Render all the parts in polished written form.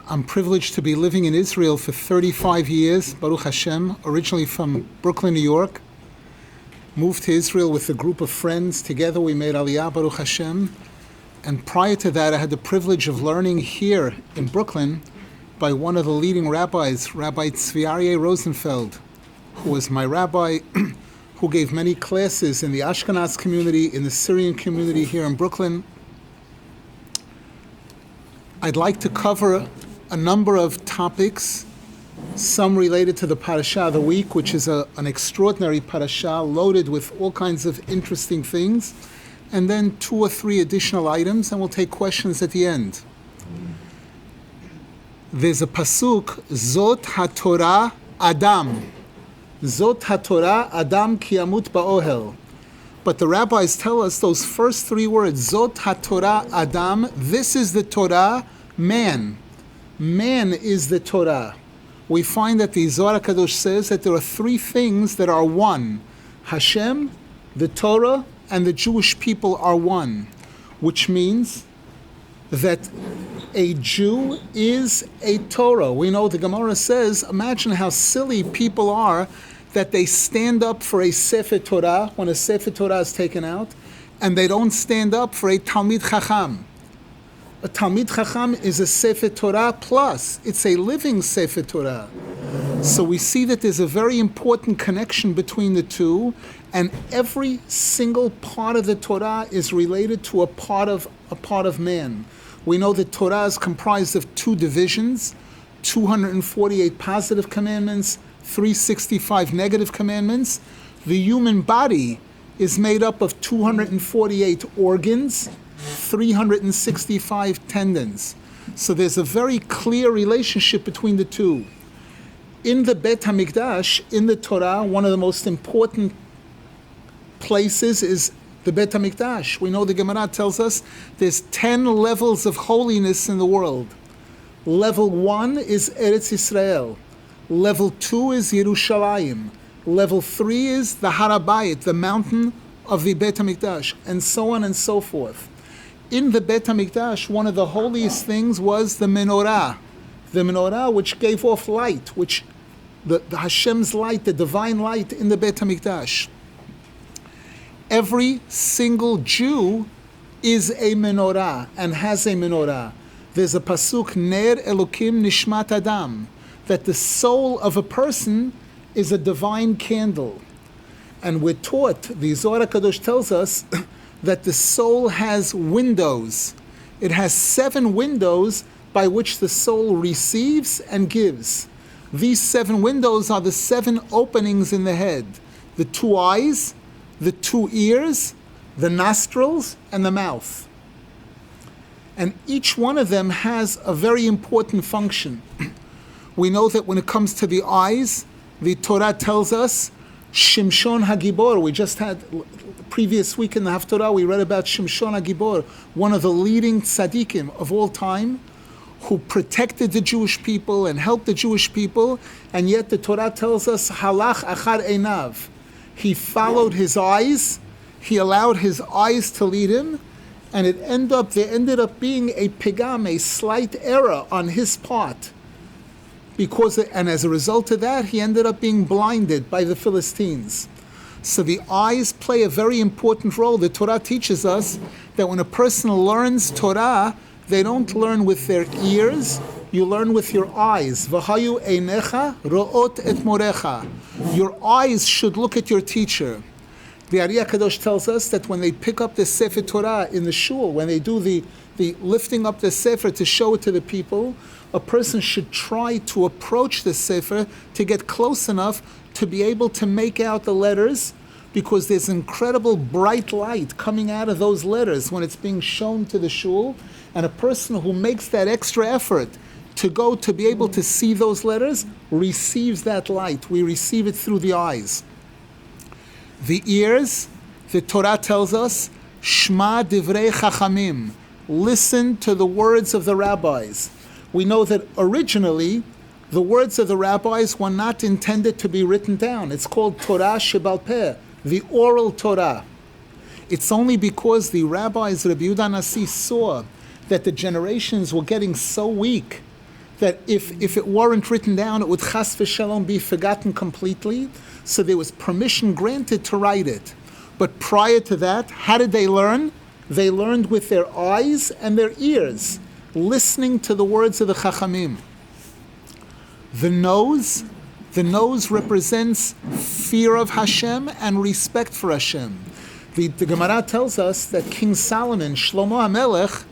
I'm privileged to be living in Israel for 35 years, Baruch Hashem, originally from Brooklyn, New York. Moved to Israel with a group of friends. Together we made Aliyah, Baruch Hashem. And prior to that, I had the privilege of learning here in Brooklyn by one of the leading rabbis, Rabbi Tzvi Aryeh Rosenfeld, who was my rabbi, who gave many classes in the Ashkenaz community, in the Syrian community here in Brooklyn. I'd like to cover a number of topics, some related to the parasha of the week, which is an extraordinary parasha loaded with all kinds of interesting things, and then 2 or 3 additional items, and we'll take questions at the end. There's a pasuk, Zot HaTorah Adam. Zot HaTorah Adam ki yamut ba'ohel. But the rabbis tell us those first 3 words, Zot HaTorah Adam, this is the Torah, man. Man is the Torah. We find that the Zohar HaKadosh says that there are 3 things that are one. Hashem, the Torah, and the Jewish people are one, which means that a Jew is a Torah. We know the Gemara says, imagine how silly people are that they stand up for a Sefer Torah when a Sefer Torah is taken out, and they don't stand up for a Talmid Chacham. A Talmid Chacham is a Sefer Torah plus. It's a living Sefer Torah. So we see that there's a very important connection between the two, and every single part of the Torah is related to a part of man. We know that Torah is comprised of 2 divisions, 248 positive commandments, 365 negative commandments. The human body is made up of 248 organs, 365 tendons. So there's a very clear relationship between the two. In the Bet HaMikdash, in the Torah, one of the most important places is the Bet HaMikdash. We know the Gemara tells us there's 10 levels of holiness in the world. Level 1 is Eretz Yisrael. Level 2 is Yerushalayim. Level 3 is the Har HaBayit, the mountain of the Bet HaMikdash, and so on and so forth. In the Bet HaMikdash, one of the holiest things was the menorah. The menorah which gave off light, which the Hashem's light, the divine light in the Bet HaMikdash. Every single Jew is a menorah and has a menorah. There's a pasuk, Ner Elokim Nishmat Adam, that the soul of a person is a divine candle. And we're taught, the Zohar HaKadosh tells us, that the soul has windows. It has 7 windows by which the soul receives and gives. These 7 windows are the 7 openings in the head. The 2 eyes, the 2 ears, the nostrils, and the mouth. And each one of them has a very important function. We know that when it comes to the eyes, the Torah tells us, Shimshon HaGibor. We just had, previous week in the Haftorah, we read about Shimshon HaGibor, one of the leading tzaddikim of all time, who protected the Jewish people and helped the Jewish people, and yet the Torah tells us, Halach achar einav. He followed his eyes, he allowed his eyes to lead him, and there ended up being a pigam, a slight error on his part. And as a result of that, he ended up being blinded by the Philistines. So the eyes play a very important role. The Torah teaches us that when a person learns Torah, they don't learn with their ears, you learn with your eyes. V'hayu einecha ro'ot et morecha. Your eyes should look at your teacher. The Ari HaKadosh tells us that when they pick up the Sefer Torah in the shul, when they do the lifting up the Sefer to show it to the people, a person should try to approach the Sefer to get close enough to be able to make out the letters, because there's incredible bright light coming out of those letters when it's being shown to the shul, and a person who makes that extra effort to go to be able to see those letters receives that light. We receive it through the eyes. The ears, the Torah tells us, Shma divrei chachamim, listen to the words of the rabbis. We know that originally the words of the rabbis were not intended to be written down. It's called Torah Shebal Peh, the oral Torah. It's only because the rabbis, Rabbi Yehuda Nasi, saw that the generations were getting so weak that if it weren't written down, it would chas v'shalom be forgotten completely. So there was permission granted to write it. But prior to that, how did they learn? They learned with their eyes and their ears, listening to the words of the Chachamim. The nose represents fear of Hashem and respect for Hashem. The Gemara tells us that King Solomon, Shlomo HaMelech,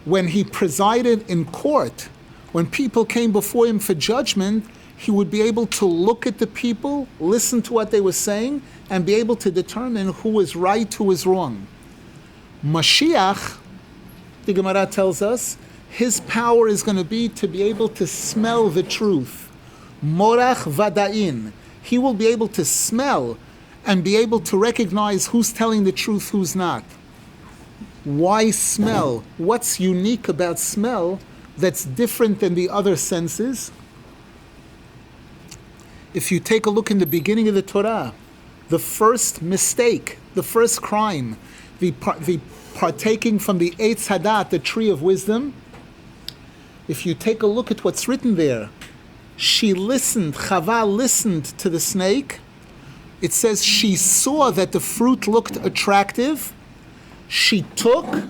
when he presided in court, when people came before him for judgment, he would be able to look at the people, listen to what they were saying, and be able to determine who was right, who was wrong. Mashiach, the Gemara tells us, his power is going to be able to smell the truth. Morach vada'in. He will be able to smell and be able to recognize who's telling the truth, who's not. Why smell? What's unique about smell that's different than the other senses? If you take a look in the beginning of the Torah, the first mistake, the first crime, the partaking from the Eitz Hadat, the tree of wisdom, if you take a look at what's written there, Chava listened to the snake. It says she saw that the fruit looked attractive. She took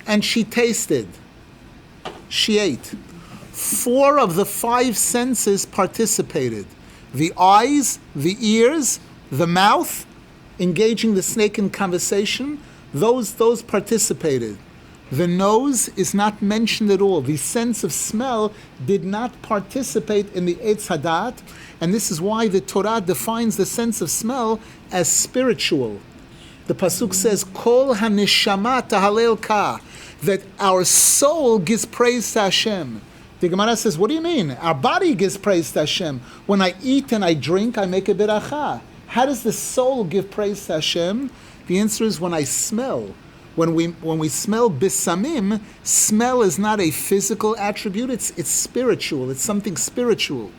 and she tasted. She ate. 4 of the 5 senses participated. The eyes, the ears, the mouth, engaging the snake in conversation, those participated. The nose is not mentioned at all. The sense of smell did not participate in the Eitz Hadat, and this is why the Torah defines the sense of smell as spiritual. The pasuk says, "Kol haneshama tahalel ka," that our soul gives praise to Hashem. The Gemara says, what do you mean? Our body gives praise to Hashem. When I eat and I drink, I make a beracha. How does the soul give praise to Hashem? The answer is when I smell. When we smell bisamim, smell is not a physical attribute, it's spiritual, it's something spiritual.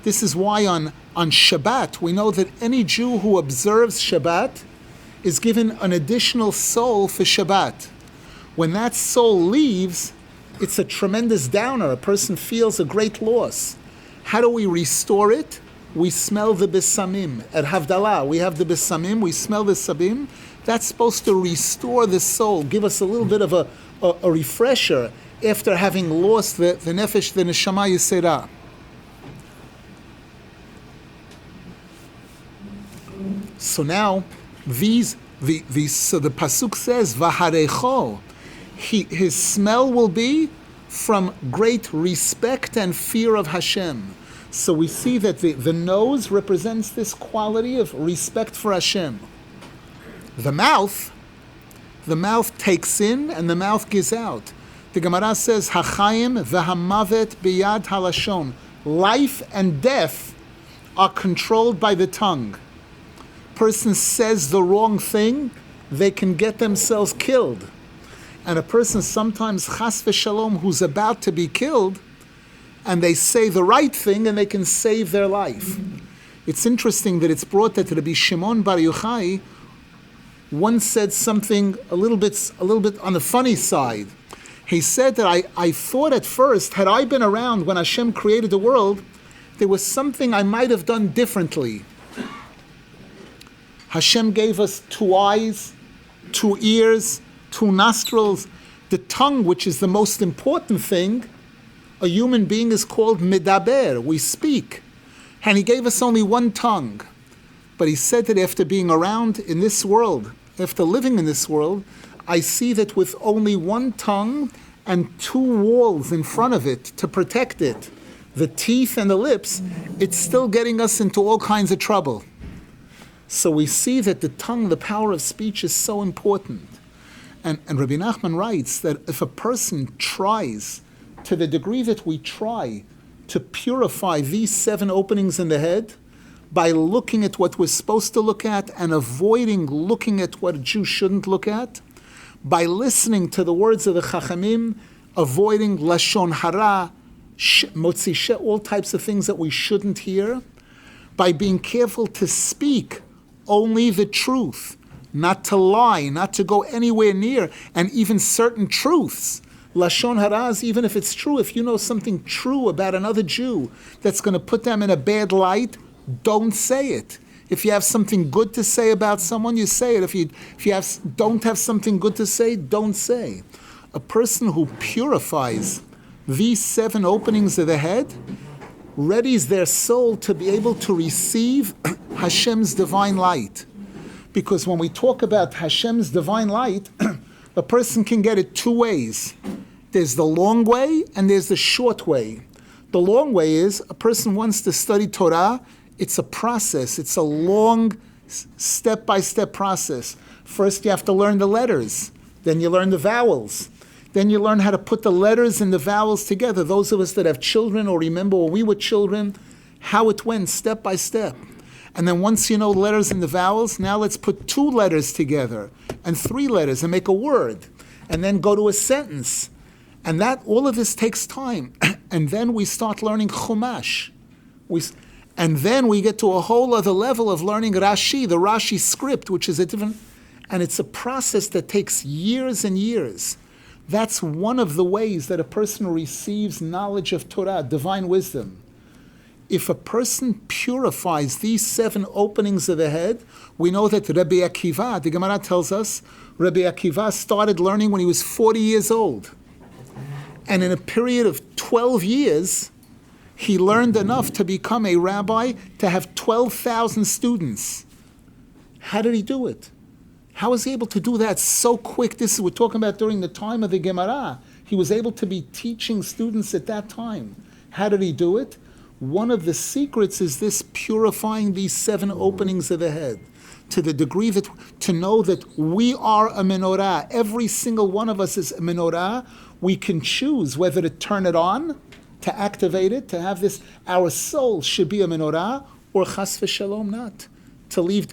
This is why on Shabbat, we know that any Jew who observes Shabbat is given an additional soul for Shabbat. When that soul leaves, it's a tremendous downer. A person feels a great loss. How do we restore it? We smell the bisamim. At Havdalah, we have the bisamim, we smell the sabim. That's supposed to restore the soul, give us a little bit of a refresher after having lost the nefesh, the neshama yisera. So now, so the pasuk says, Vaharecho, his smell will be from great respect and fear of Hashem. So we see that the nose represents this quality of respect for Hashem. The mouth takes in and the mouth gives out. The Gemara says, Hachayim v'hamavet biyad halashon. Life and death are controlled by the tongue. Person says the wrong thing, they can get themselves killed. And a person sometimes, chas v'shalom, who's about to be killed, and they say the right thing and they can save their life. It's interesting that it's brought that Rabbi Shimon Bar Yochai once said something a little bit on the funny side. He said that I thought at first, had I been around when Hashem created the world, there was something I might have done differently. Hashem gave us 2 eyes, 2 ears, 2 nostrils. The tongue, which is the most important thing, a human being is called medaber, we speak. And he gave us only 1 tongue. But he said that after being around in this world, after living in this world, I see that with only 1 tongue and 2 walls in front of it to protect it, the teeth and the lips, it's still getting us into all kinds of trouble. So we see that the tongue, the power of speech, is so important. And Rabbi Nachman writes that if a person tries, to the degree that we try to purify these 7 openings in the head, by looking at what we're supposed to look at and avoiding looking at what a Jew shouldn't look at, by listening to the words of the Chachamim, avoiding Lashon Hara, Motzi She, all types of things that we shouldn't hear, by being careful to speak only the truth, not to lie, not to go anywhere near, and even certain truths Lashon hara is even if it's true. If you know something true about another Jew that's going to put them in a bad light, don't say it. If you have something good to say about someone, you say it. If you don't have something good to say, don't say. A person who purifies these 7 openings of the head readies their soul to be able to receive Hashem's divine light. Because when we talk about Hashem's divine light, a person can get it 2 ways. There's the long way and there's the short way. The long way is a person wants to study Torah. It's a process. It's a long, step-by-step process. First you have to learn the letters. Then you learn the vowels. Then you learn how to put the letters and the vowels together. Those of us that have children or remember when we were children, how it went step by step. And then once you know the letters and the vowels, now let's put 2 letters together and 3 letters and make a word. And then go to a sentence. And all of this takes time. And then we start learning Chumash. And then we get to a whole other level of learning Rashi, the Rashi script, which is a different, and it's a process that takes years and years. That's one of the ways that a person receives knowledge of Torah, divine wisdom. If a person purifies these 7 openings of the head, we know that Rabbi Akiva, the Gemara tells us, Rabbi Akiva started learning when he was 40 years old. And in a period of 12 years, he learned enough to become a rabbi, to have 12,000 students. How did he do it? How was he able to do that so quick? This is we're talking about during the time of the Gemara. He was able to be teaching students at that time. How did he do it? One of the secrets is this purifying these 7 openings of the head, to the degree that to know that we are a menorah. Every single one of us is a menorah. We can choose whether to turn it on, to activate it, to have this. Our soul should be a menorah, or chas v'shalom not, to leave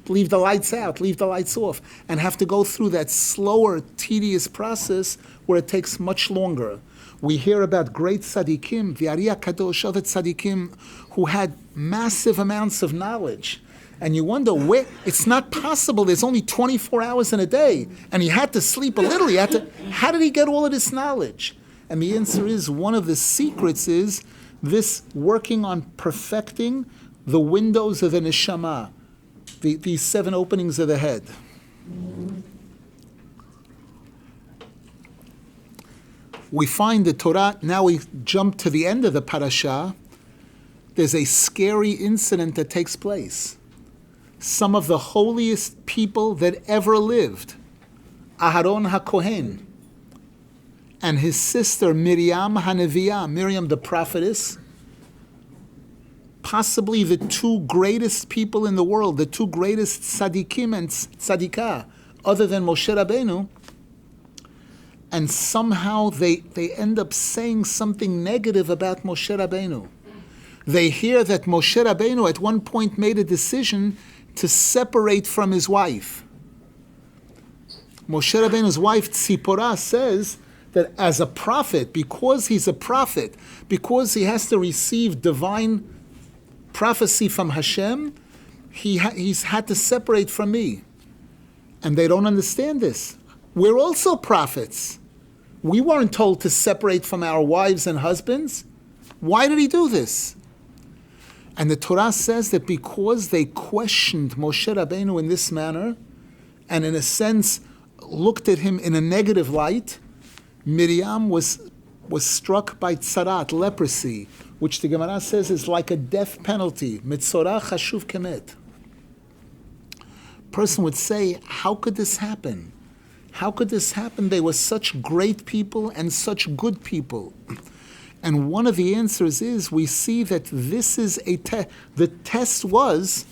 the lights out, leave the lights off, and have to go through that slower, tedious process where it takes much longer. We hear about great tzaddikim, the Ari HaKadosh, other tzaddikim, who had massive amounts of knowledge. And you wonder, where it's not possible, there's only 24 hours in a day, and he had to sleep a little, how did he get all of this knowledge? And the answer is, one of the secrets is this working on perfecting the windows of the neshama, these 7 openings of the head. We find the Torah, now we jump to the end of the parasha, there's a scary incident that takes place. Some of the holiest people that ever lived, Aharon HaKohen, and his sister Miriam HaNeviah, Miriam the prophetess, possibly the 2 greatest people in the world, the 2 greatest tzaddikim and tzaddikah, other than Moshe Rabbeinu, and somehow they end up saying something negative about Moshe Rabbeinu. They hear that Moshe Rabbeinu at one point made a decision to separate from his wife. Moshe Rabbeinu's wife, Tzipporah, says that as a prophet, because he's a prophet, because he has to receive divine prophecy from Hashem, he's had to separate from me. And they don't understand this. We're also prophets. We weren't told to separate from our wives and husbands. Why did he do this? And the Torah says that because they questioned Moshe Rabbeinu in this manner, and in a sense looked at him in a negative light, Miriam was struck by tzarat, leprosy, which the Gemara says is like a death penalty. Mitzorah chashuv kemet. Person would say, how could this happen? How could this happen? They were such great people and such good people. And one of the answers is, we see that this is a test. The test was,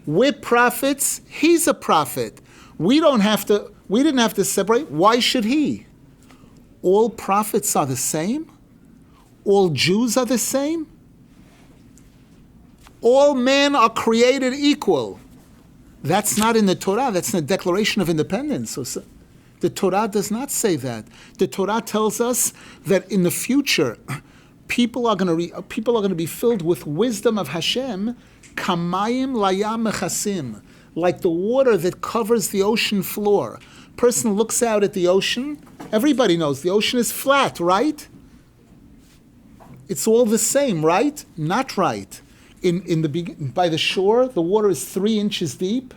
we're prophets, he's a prophet. We didn't have to separate. Why should he? All prophets are the same? All Jews are the same? All men are created equal. That's not in the Torah. That's in the Declaration of Independence. So the Torah does not say that. The Torah tells us that in the future, people are going to be filled with wisdom of Hashem, kamayim layam mechasim, like the water that covers the ocean floor. Person looks out at the ocean. Everybody knows the ocean is flat, right? It's all the same, right? Not right. By the shore, the water is 3 inches deep,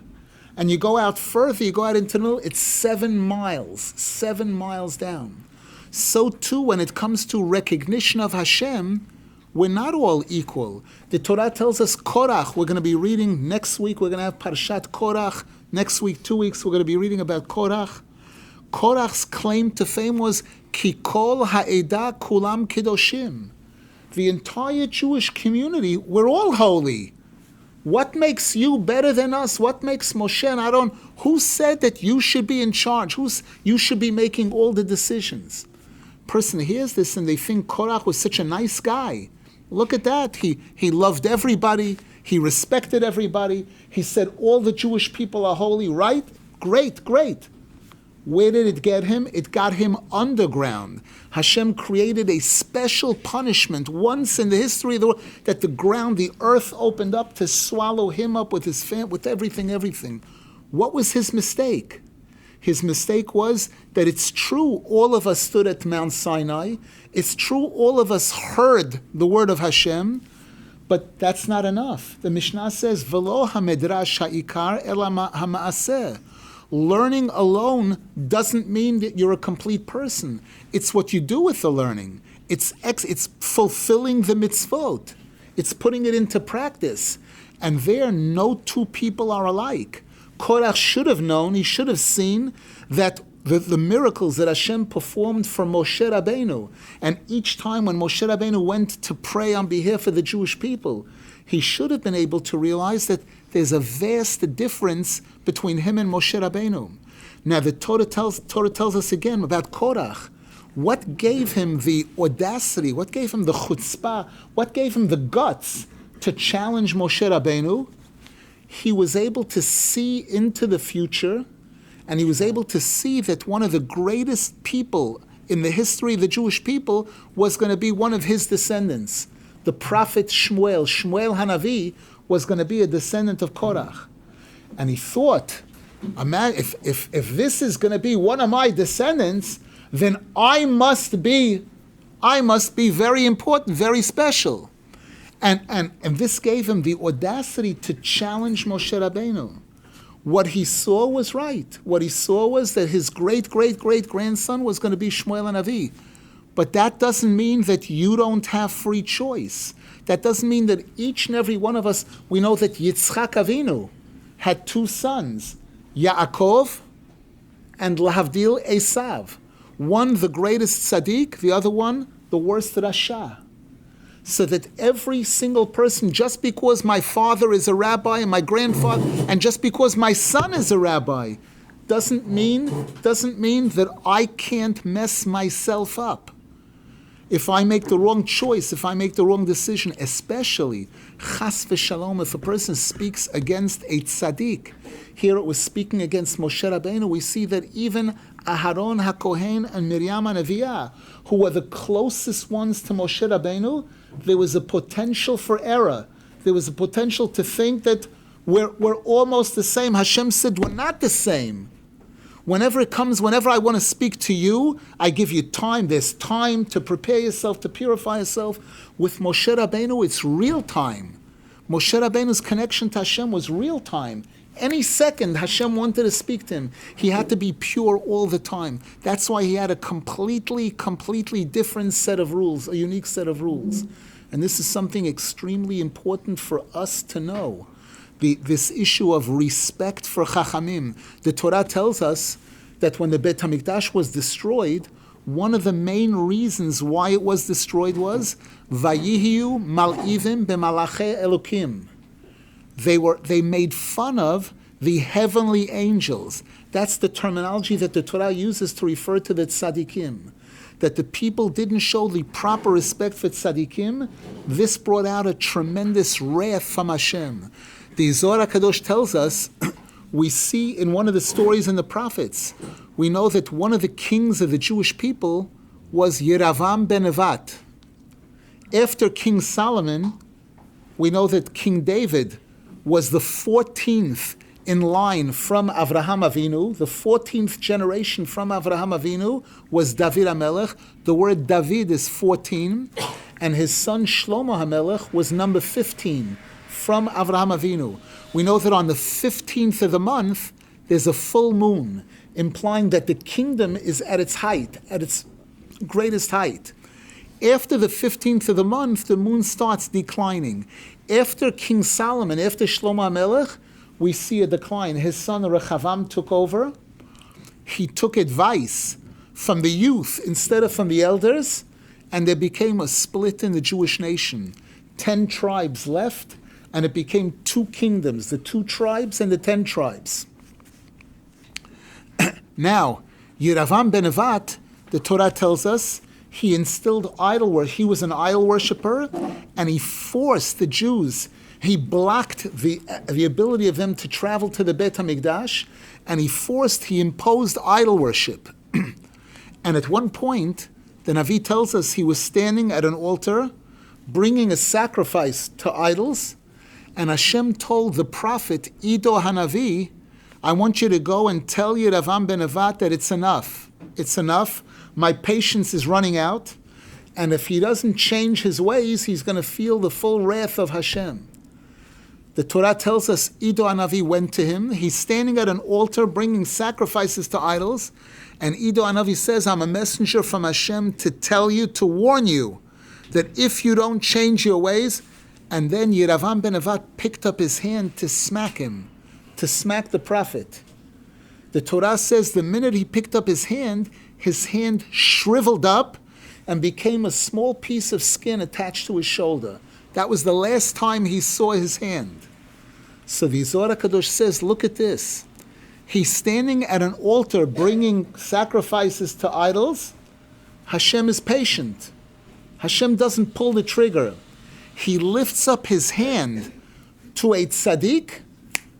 and you go out further, you go out into the middle, it's 7 miles down. So too, when it comes to recognition of Hashem, we're not all equal. The Torah tells us Korach. We're going to be reading next week. We're going to have Parshat Korach. Next week, 2 weeks, we're going to be reading about Korach. Korach's claim to fame was Ki kol ha'eda kulam kedoshim. The entire Jewish community, we're all holy. What makes you better than us? What makes Moshe and Aaron? Who said that you should be in charge? You should be making all the decisions? Person hears this and they think Korach was such a nice guy. Look at that. He loved everybody. He respected everybody. He said all the Jewish people are holy, right? Great. Where did it get him? It got him underground. Hashem created a special punishment once in the history of the world that the earth opened up to swallow him up with his family, with everything. What was his mistake? His mistake was that it's true all of us stood at Mount Sinai. It's true all of us heard the word of Hashem, but that's not enough. The Mishnah says, "V'lo hamedrash ha'ikar ela ha'ma'aseh." Learning alone doesn't mean that you're a complete person. It's what you do with the learning. It's fulfilling the mitzvot. It's putting it into practice. And there, no two people are alike. Korach should have known, he should have seen that the miracles that Hashem performed for Moshe Rabbeinu, and each time when Moshe Rabbeinu went to pray on behalf of the Jewish people, he should have been able to realize that there's a vast difference between him and Moshe Rabbeinu. Now the Torah tells us again about Korach. What gave him the audacity, what gave him the chutzpah, what gave him the guts to challenge Moshe Rabbeinu? He was able to see into the future, and he was able to see that one of the greatest people in the history of the Jewish people was going to be one of his descendants. The prophet Shmuel Hanavi, was going to be a descendant of Korach. And he thought, if this is going to be one of my descendants, then I must be very important, very special. And this gave him the audacity to challenge Moshe Rabbeinu. What he saw was right. What he saw was that his great-great-great-grandson was going to be Shmuel Hanavi. But that doesn't mean that you don't have free choice. That doesn't mean that each and every one of us, we know that Yitzchak Avinu had 2 sons, Yaakov and Lahavdil Esav. One, the greatest tzaddik, the other one, the worst rasha. So that every single person, just because my father is a rabbi and my grandfather, and just because my son is a rabbi, doesn't mean that I can't mess myself up. If I make the wrong choice, if I make the wrong decision, especially, chas v'shalom, if a person speaks against a tzaddik, here it was speaking against Moshe Rabbeinu, we see that even Aharon HaKohen and Miriam HaNeviah, who were the closest ones to Moshe Rabbeinu, there was a potential for error. There was a potential to think that we're almost the same. Hashem said we're not the same. Whenever I want to speak to you, I give you time. There's time to prepare yourself, to purify yourself. With Moshe Rabbeinu, it's real time. Moshe Rabbeinu's connection to Hashem was real time. Any second Hashem wanted to speak to him, he had to be pure all the time. That's why he had a completely different set of rules, a unique set of rules. And this is something extremely important for us to know. This issue of respect for Chachamim. The Torah tells us that when the Beit HaMikdash was destroyed, one of the main reasons why it was destroyed was Vayihiyu mal'ivim b'malache Elokim. They made fun of the heavenly angels. That's the terminology that the Torah uses to refer to the tzaddikim. That the people didn't show the proper respect for tzaddikim. This brought out a tremendous wrath from Hashem. The Zohar HaKadosh tells us, we see in one of the stories in the prophets, we know that one of the kings of the Jewish people was Yeravam ben Nevat. After King Solomon, we know that King David was the 14th in line from Avraham Avinu. The 14th generation from Avraham Avinu was David HaMelech. The word David is 14, and his son Shlomo HaMelech was number 15 from Avraham Avinu. We know that on the 15th of the month, there's a full moon, implying that the kingdom is at its height, at its greatest height. After the 15th of the month, the moon starts declining. After King Solomon, after Shlomo HaMelech, we see a decline. His son Rechavam took over. He took advice from the youth instead of from the elders, and there became a split in the Jewish nation. 10 tribes left, and it became 2 kingdoms, the 2 tribes and the 10 tribes. Now, Yeravam ben Nevat, the Torah tells us, he instilled idol worship. He was an idol worshiper, and he forced the Jews. He blocked the ability of them to travel to the Beit HaMikdash, and he imposed idol worship. And at one point, the Navi tells us he was standing at an altar, bringing a sacrifice to idols, and Hashem told the prophet, Ido Hanavi, I want you to go and tell Yeravam ben Nevat that it's enough. It's enough. My patience is running out. And if he doesn't change his ways, he's going to feel the full wrath of Hashem. The Torah tells us Ido Hanavi went to him. He's standing at an altar bringing sacrifices to idols. And Ido Hanavi says, I'm a messenger from Hashem to tell you, to warn you, that if you don't change your ways. And then Yeravam ben Nevat picked up his hand to smack him, to smack the prophet. The Torah says the minute he picked up his hand shriveled up and became a small piece of skin attached to his shoulder. That was the last time he saw his hand. So the Zohar HaKadosh says, look at this. He's standing at an altar bringing sacrifices to idols. Hashem is patient. Hashem doesn't pull the trigger. He lifts up his hand to a tzaddik.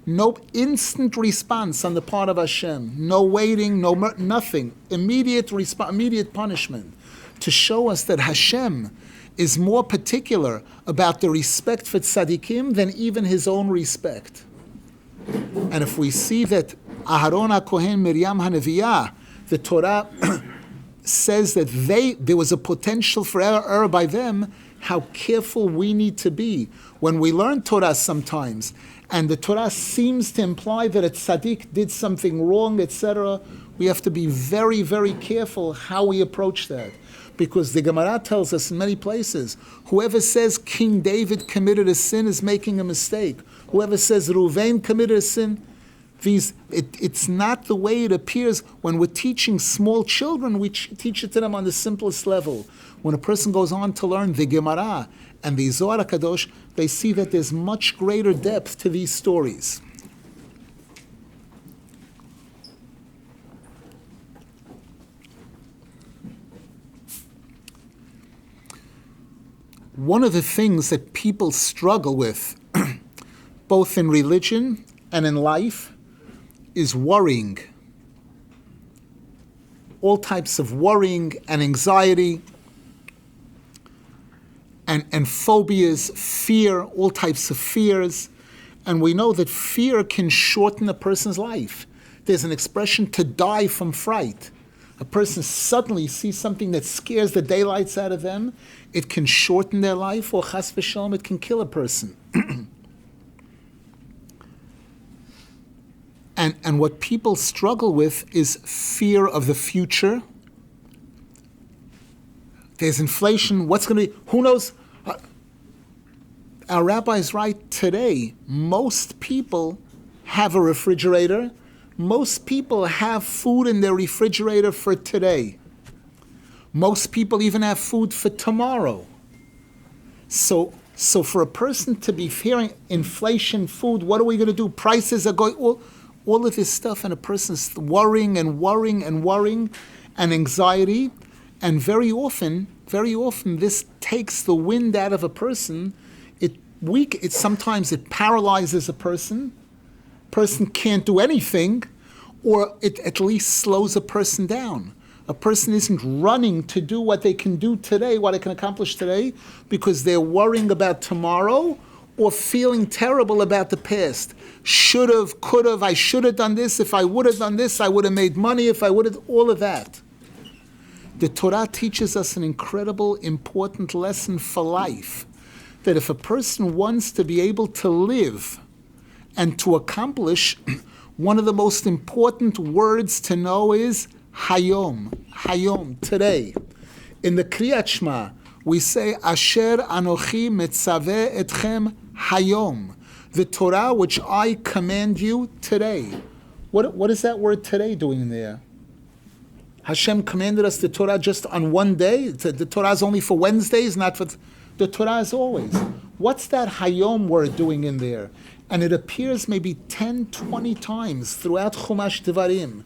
No instant response on the part of Hashem. No waiting, nothing. Immediate punishment. To show us that Hashem is more particular about the respect for tzaddikim than even his own respect. And if we see that Aharon HaKohen, Miriam HaNeviah, the Torah says that there was a potential for error by them, how careful we need to be when we learn Torah sometimes, and the Torah seems to imply that a tzaddik did something wrong, etc. We have to be very, very careful how we approach that. Because the Gemara tells us in many places, whoever says King David committed a sin is making a mistake. Whoever says Reuven committed a sin, it's not the way it appears. When we're teaching small children, we teach it to them on the simplest level. When a person goes on to learn the Gemara and the Zohar HaKadosh, they see that there's much greater depth to these stories. One of the things that people struggle with, both in religion and in life, is worrying. All types of worrying and anxiety and phobias, fear, all types of fears. And we know that fear can shorten a person's life. There's an expression, to die from fright. A person suddenly sees something that scares the daylights out of them, it can shorten their life, or chas v'shalom, it can kill a person. And what people struggle with is fear of the future. There's inflation. What's going to be? Who knows? Our rabbi is right. Today, most people have a refrigerator. Most people have food in their refrigerator for today. Most people even have food for tomorrow. So for a person to be fearing inflation, food, what are we going to do? Prices are going, all of this stuff, and a person's worrying and anxiety. And very often this takes the wind out of a person. Sometimes it paralyzes a person. Person can't do anything, or it at least slows a person down. A person isn't running to do what they can do today, what they can accomplish today, because they're worrying about tomorrow, or feeling terrible about the past. Should have, could have, I should have done this. If I would have done this, I would have made money. If I would have, all of that. The Torah teaches us an incredible, important lesson for life. That if a person wants to be able to live and to accomplish, one of the most important words to know is Hayom. Hayom, today. In the Kriyat Shema, we say, Asher Anochi Metzaveh Etchem Hayom. The Torah which I command you today. What is that word today doing there? Hashem commanded us the Torah just on one day? The Torah is only for Wednesdays, not for... The Torah is always. What's that Hayom word doing in there? And it appears maybe 10, 20 times throughout Chumash Devarim.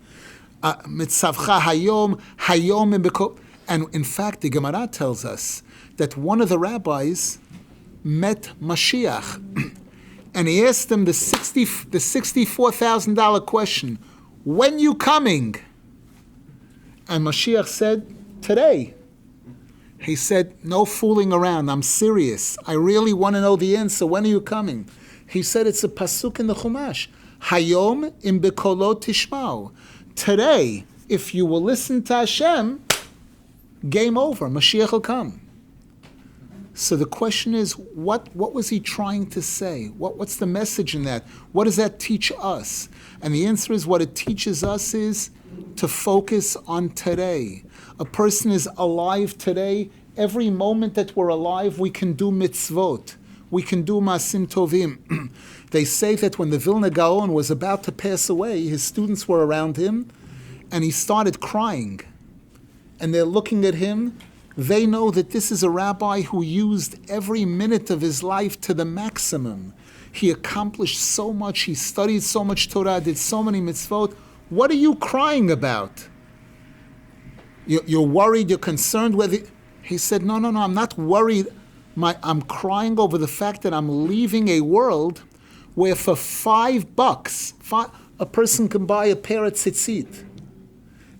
Mitzavcha Hayom, Hayom Beko. And in fact, the Gemara tells us that one of the rabbis met Mashiach. And he asked him the $64,000 question, when you coming? And Mashiach said, today. He said, no fooling around, I'm serious. I really want to know the answer. When are you coming? He said, it's a pasuk in the Chumash. Hayom im bekolot tishmau. Today, if you will listen to Hashem, game over. Mashiach will come. So the question is, what was he trying to say? What's the message in that? What does that teach us? And the answer is, what it teaches us is to focus on today. A person is alive today. Every moment that we're alive, we can do mitzvot. We can do masim tovim. They say that when the Vilna Gaon was about to pass away, his students were around him, and he started crying. And they're looking at him. They know that this is a rabbi who used every minute of his life to the maximum. He accomplished so much. He studied so much Torah, did so many mitzvot. What are you crying about? You're worried, you're concerned whether... He said, no, I'm not worried. I'm crying over the fact that I'm leaving a world where for $5, a person can buy a pair of tzitzit.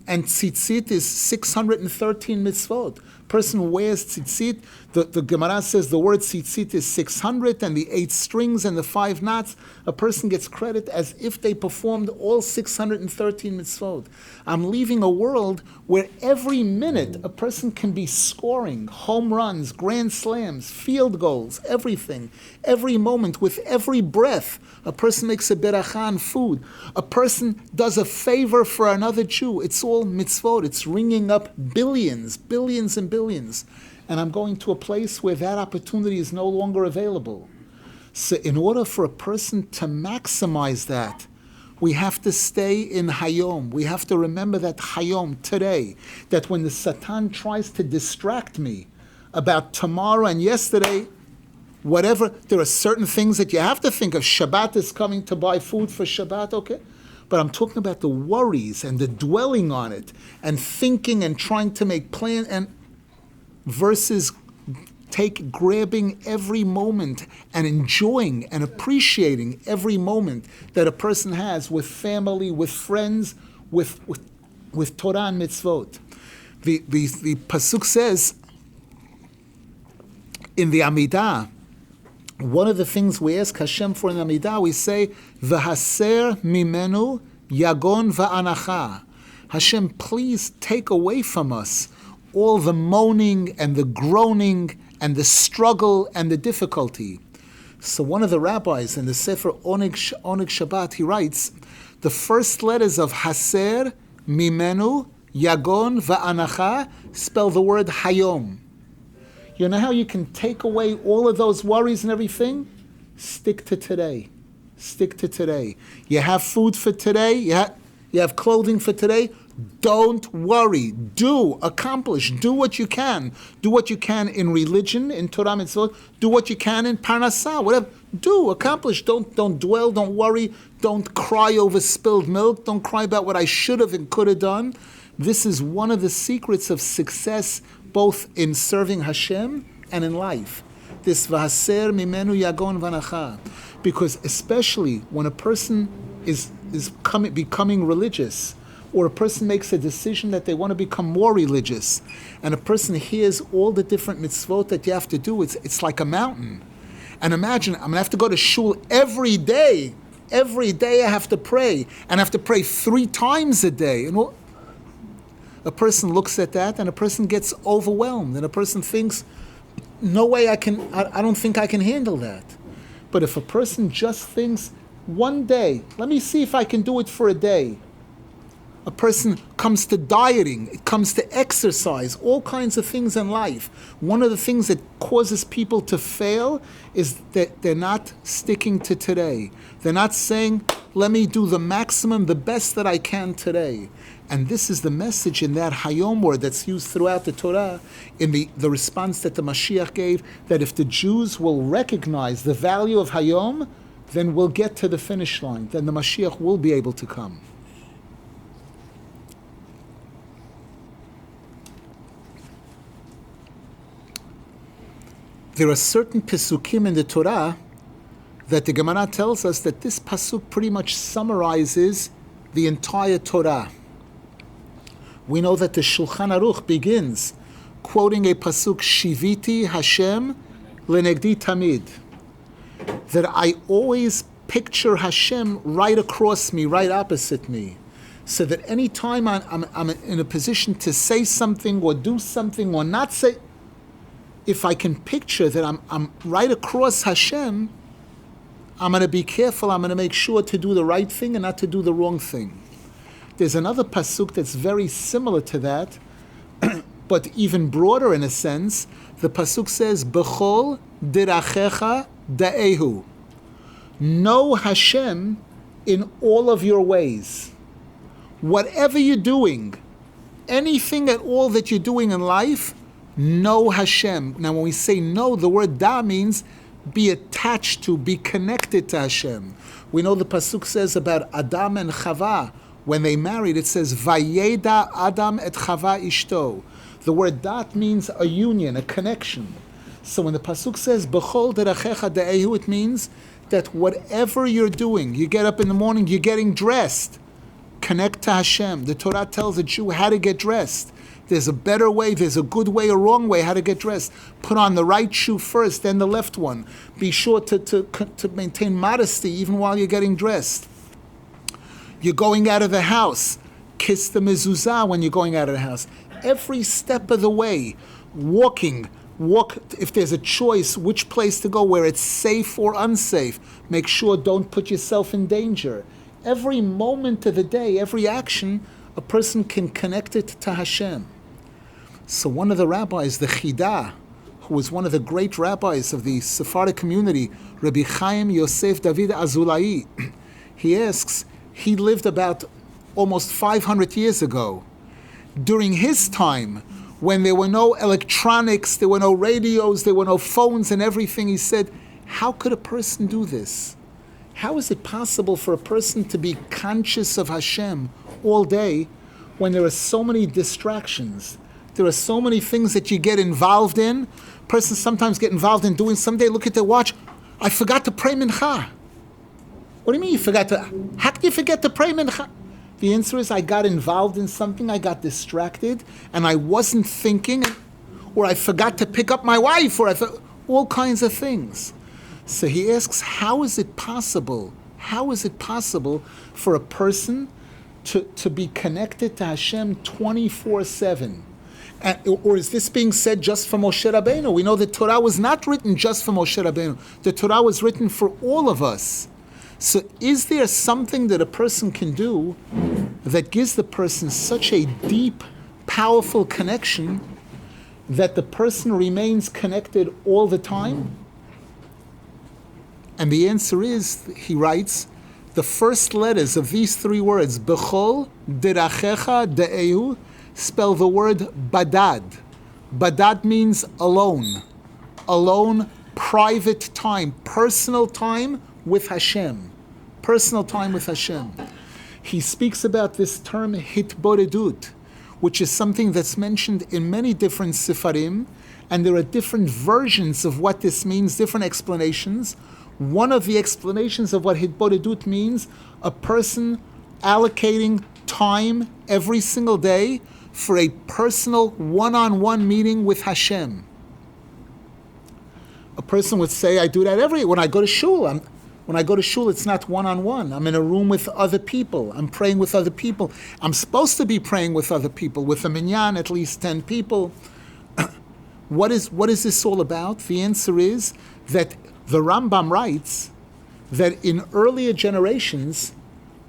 And tzitzit is 613 mitzvot. Person wears tzitzit. The Gemara says the word tzitzit is 600, and the 8 strings and the 5 knots. A person gets credit as if they performed all 613 mitzvot. I'm leaving a world where every minute a person can be scoring home runs, grand slams, field goals, everything. Every moment, with every breath, a person makes a beracha on food. A person does a favor for another Jew. It's all mitzvot. It's ringing up billions and billions. And I'm going to a place where that opportunity is no longer available. So in order for a person to maximize that, we have to stay in Hayom. We have to remember that Hayom, today, that when the Satan tries to distract me about tomorrow and yesterday, whatever, there are certain things that you have to think of. Shabbat is coming to buy food for Shabbat, okay? But I'm talking about the worries and the dwelling on it and thinking and trying to make plans, and versus grabbing every moment and enjoying and appreciating every moment that a person has with family, with friends, with Torah and mitzvot. The pasuk says in the Amidah, one of the things we ask Hashem for in Amidah, we say, V'haser mimenu yagon va'anacha. Hashem, please take away from us all the moaning and the groaning and the struggle and the difficulty. So one of the rabbis in the Sefer Oneg Shabbat, he writes, the first letters of Haser, Mimenu, Yagon, Va'anacha spell the word Hayom. You know how you can take away all of those worries and everything? Stick to today. Stick to today. You have food for today. You have clothing for today. Don't worry. Accomplish. Do what you can. Do what you can in religion, in Torah mitzvot. Do what you can in parnasah, whatever. Accomplish. Don't dwell. Don't worry. Don't cry over spilled milk. Don't cry about what I should have and could have done. This is one of the secrets of success, both in serving Hashem and in life. This v'haser mimenu yagon v'anacha. Because especially when a person is becoming religious, or a person makes a decision that they want to become more religious, and a person hears all the different mitzvot that you have to do, it's like a mountain. And imagine, I'm going to have to go to shul every day. Every day I have to pray. And I have to pray 3 times a day. And a person looks at that and a person gets overwhelmed. And a person thinks, no way I don't think I can handle that. But if a person just thinks, one day, let me see if I can do it for a day. A person comes to dieting, it comes to exercise, all kinds of things in life. One of the things that causes people to fail is that they're not sticking to today. They're not saying, let me do the maximum, the best that I can today. And this is the message in that Hayom word that's used throughout the Torah, in the response that the Mashiach gave, that if the Jews will recognize the value of Hayom, then we'll get to the finish line. Then the Mashiach will be able to come. There are certain Pesukim in the Torah that the Gemara tells us that this Pasuk pretty much summarizes the entire Torah. We know that the Shulchan Aruch begins quoting a Pasuk, Shiviti Hashem lenegdi tamid. That I always picture Hashem right across me, right opposite me. So that any time I'm in a position to say something or do something or not say, if I can picture that I'm right across Hashem, I'm going to be careful, I'm going to make sure to do the right thing and not to do the wrong thing. There's another pasuk that's very similar to that, but even broader in a sense. The pasuk says, B'chol dirachecha da'ehu. Know Hashem in all of your ways. Whatever you're doing, anything at all that you're doing in life, know Hashem. Now when we say know, the word da means be attached to, be connected to Hashem. We know the pasuk says about Adam and Chava, when they married, it says, Vayeda Adam et Chava ishto. The word dat means a union, a connection. So when the pasuk says, B'chol derachecha da'ehu, it means that whatever you're doing, you get up in the morning, you're getting dressed, connect to Hashem. The Torah tells a Jew how to get dressed. There's a better way, there's a good way, a wrong way, how to get dressed. Put on the right shoe first, then the left one. Be sure to maintain modesty even while you're getting dressed. You're going out of the house. Kiss the mezuzah when you're going out of the house. Every step of the way, walk, if there's a choice, which place to go, where it's safe or unsafe. Make sure don't put yourself in danger. Every moment of the day, every action, a person can connect it to Hashem. So one of the rabbis, the Chidah, who was one of the great rabbis of the Sephardic community, Rabbi Chaim Yosef David Azulai, he asks, he lived about almost 500 years ago. During his time, when there were no electronics, there were no radios, there were no phones and everything, he said, how could a person do this? How is it possible for a person to be conscious of Hashem all day when there are so many distractions? There are so many things that you get involved in. Persons sometimes get involved in doing, someday look at their watch, I forgot to pray mincha. What do you mean you forgot to? How can you forget to pray mincha? The answer is I got involved in something, I got distracted, and I wasn't thinking, or I forgot to pick up my wife, or all kinds of things. So he asks, how is it possible? How is it possible for a person to be connected to Hashem 24/7? Or is this being said just for Moshe Rabbeinu? We know the Torah was not written just for Moshe Rabbeinu. The Torah was written for all of us. So is there something that a person can do that gives the person such a deep, powerful connection that the person remains connected all the time? And the answer is, he writes, the first letters of these 3 words, B'chol derachecha da'ehu, spell the word badad. Badad means alone. Alone, private time, personal time with Hashem. Personal time with Hashem. He speaks about this term Hitbodedut, which is something that's mentioned in many different Sifarim, and there are different versions of what this means, different explanations. One of the explanations of what Hitbodedut means, a person allocating time every single day for a personal one-on-one meeting with Hashem. A person would say, I do that when I go to shul. When I go to shul, it's not one-on-one. I'm in a room with other people. I'm praying with other people. I'm supposed to be praying with other people, with a minyan, at least 10 people. What is this all about? The answer is that the Rambam writes that in earlier generations,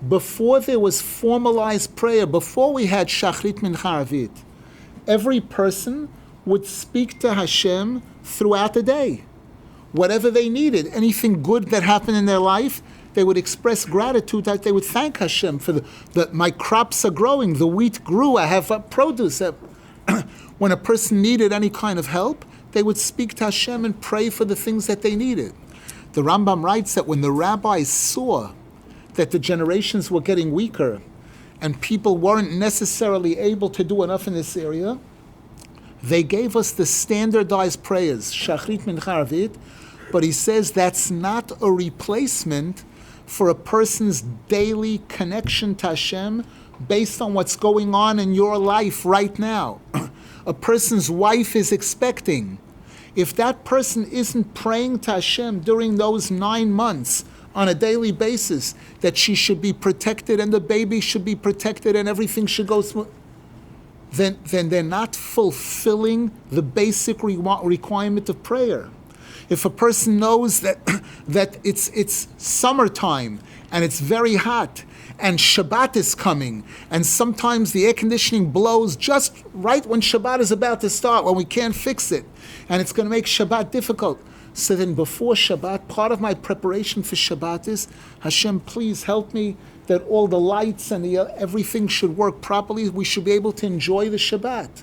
before there was formalized prayer, before we had Shachrit Mincha Arvit, every person would speak to Hashem throughout the day. Whatever they needed, anything good that happened in their life, they would express gratitude, that they would thank Hashem for my crops are growing, the wheat grew, I have produce. When a person needed any kind of help, they would speak to Hashem and pray for the things that they needed. The Rambam writes that when the rabbis saw that the generations were getting weaker and people weren't necessarily able to do enough in this area, they gave us the standardized prayers, Shachrit Mincha Arvit, but he says that's not a replacement for a person's daily connection to Hashem based on what's going on in your life right now. A person's wife is expecting. If that person isn't praying to Hashem during those 9 months on a daily basis, that she should be protected and the baby should be protected and everything should go smooth, then they're not fulfilling the basic requirement of prayer. If a person knows that it's summertime and it's very hot and Shabbat is coming and sometimes the air conditioning blows just right when Shabbat is about to start, when we can't fix it, and it's going to make Shabbat difficult. So then before Shabbat, part of my preparation for Shabbat is, Hashem, please help me that all the lights and everything should work properly. We should be able to enjoy the Shabbat.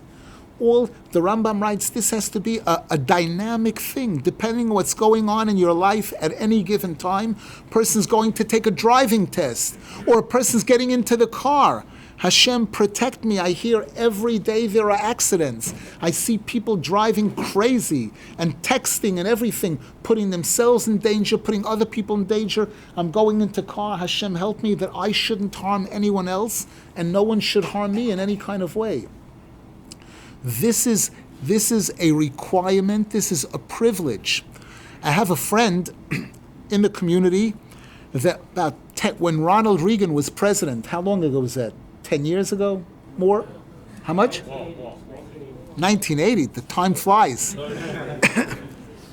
The Rambam writes, this has to be a dynamic thing, depending on what's going on in your life at any given time. A person's going to take a driving test, or a person's getting into the car. Hashem, protect me. I hear every day there are accidents. I see people driving crazy and texting and everything, putting themselves in danger, putting other people in danger. I'm going into car. Hashem, help me that I shouldn't harm anyone else and no one should harm me in any kind of way. This is a requirement. This is a privilege. I have a friend in the community that when Ronald Reagan was president, how long ago was that? 10 years ago? More? How much? 1980. The time flies.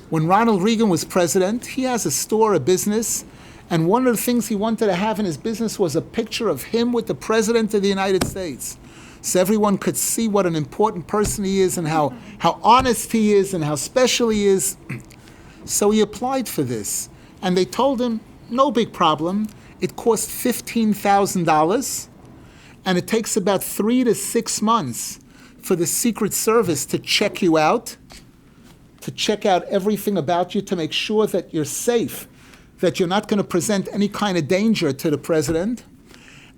When Ronald Reagan was president, he has a store, a business, and one of the things he wanted to have in his business was a picture of him with the president of the United States. So everyone could see what an important person he is and how honest he is and how special he is. So he applied for this. And they told him, no big problem. It costs $15,000. And it takes about 3 to 6 months for the Secret Service to check you out, to check out everything about you, to make sure that you're safe, that you're not going to present any kind of danger to the president.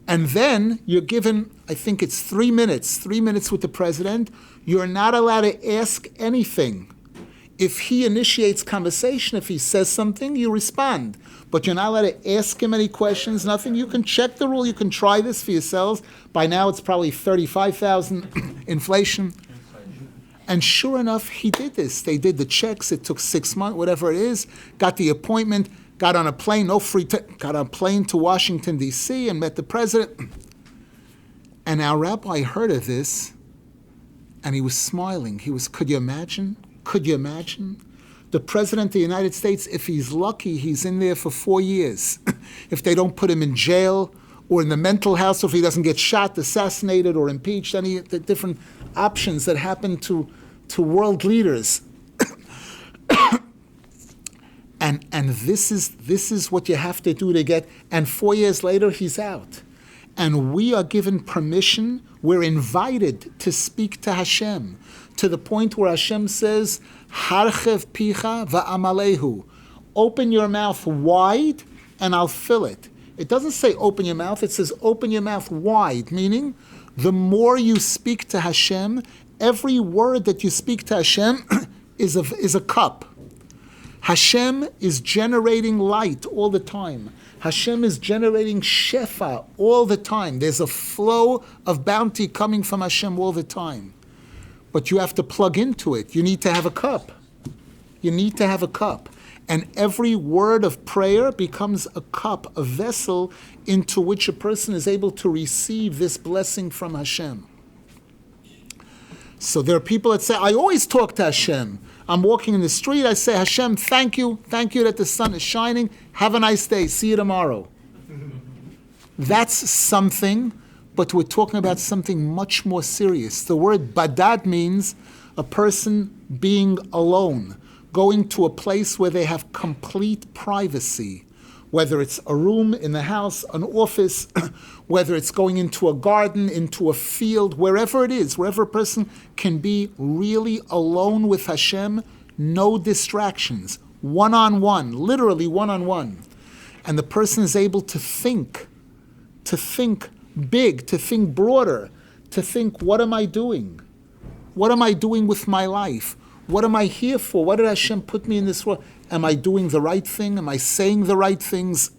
And then you're given, I think it's 3 minutes with the president. You're not allowed to ask anything. If he initiates conversation, if he says something, you respond. But you're not allowed to ask him any questions, nothing. You can check the rule. You can try this for yourselves. By now it's probably 35,000 inflation. And sure enough, he did this. They did the checks. It took 6 months, whatever it is. Got the appointment. Got on a plane, got on a plane to Washington, D.C. and met the president. And our rabbi heard of this, and he was smiling. Could you imagine? Could you imagine? The president of the United States, if he's lucky, he's in there for 4 years. If they don't put him in jail or in the mental house, or if he doesn't get shot, assassinated, or impeached, any of the different options that happen to world leaders. And this is what you have to do to get. And 4 years later, he's out. And we are given permission. We're invited to speak to Hashem, to the point where Hashem says, "Harchev picha va'amalehu." Open your mouth wide, and I'll fill it. It doesn't say open your mouth. It says open your mouth wide, meaning the more you speak to Hashem, every word that you speak to Hashem is a cup. Hashem is generating light all the time. Hashem is generating shefa all the time. There's a flow of bounty coming from Hashem all the time. But you have to plug into it. You need to have a cup. You need to have a cup. And every word of prayer becomes a cup, a vessel into which a person is able to receive this blessing from Hashem. So there are people that say, I always talk to Hashem. I'm walking in the street, I say, Hashem, thank you that the sun is shining. Have a nice day. See you tomorrow. That's something, but we're talking about something much more serious. The word badad means a person being alone, going to a place where they have complete privacy, whether it's a room in the house, an office, whether it's going into a garden, into a field, wherever it is, wherever a person can be really alone with Hashem, no distractions, one-on-one, literally one-on-one. And the person is able to think big, to think broader, to think, what am I doing? What am I doing with my life? What am I here for? What did Hashem put me in this world? Am I doing the right thing? Am I saying the right things?